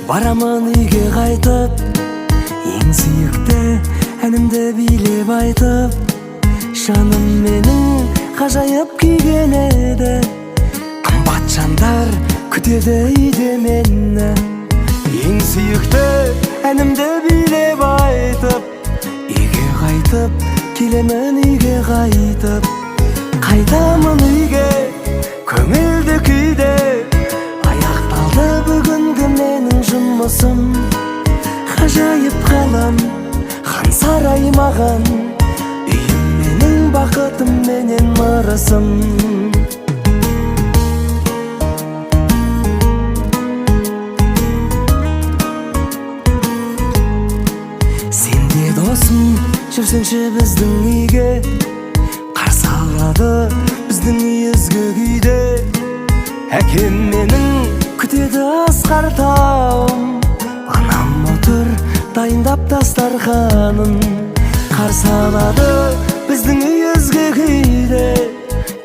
барамын үйге қайтып, ең сүйікті әнімді билеп айтып. Жаным менің ғажайып күйген еді, қымбат жандар күтеді үйде мені. Ең сүйікті әнімді билеп айтып, үйге қайтып, келемін үйге қайтып. Қайтамын үйге көңілді күйде, аяқталды бүгінгі менің жұмысым. Ғажайып қалам, хан сарай маған, үйім менің бақытым менен ырысым. Сен де досым жүрсеңші біздің үйге, қарсы алады біздің үй ізгі күйде. Әкем менің күтеді асқар тауым, анам отыр дайындап дастарханын. Қарсы алады біздің үй ізгі күйде.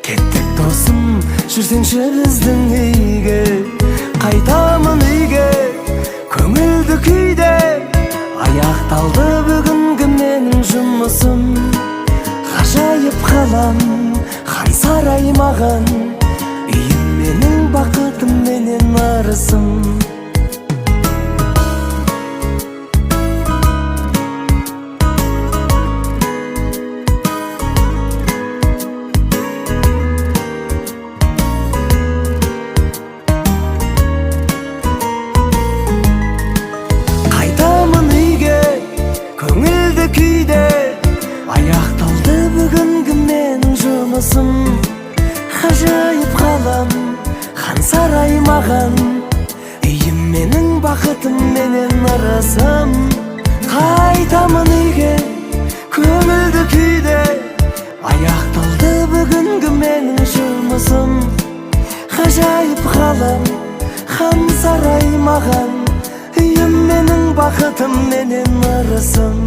Кеттік досым жүрсеңші біздің үйге. Қайтамын үйге көңілді күйде, аяқталды бүгінгі менің жұмысым. Ғажайып қалам, хан сарай маған, үйім менің бақытым менен ырысым. Қайтамын үйге көңілді күйде, аяқталды бүгінгі менің жұмысым. Ғажайып қалам, хан сарай маған, үйім менің бақытым менен ырысым. Қайтамын үйге көңілді күйде, аяқталды бүгінгі менің жұмысым. Ғажайып қалам, хан сарай маған, үйім менің бақытым менен ырысым.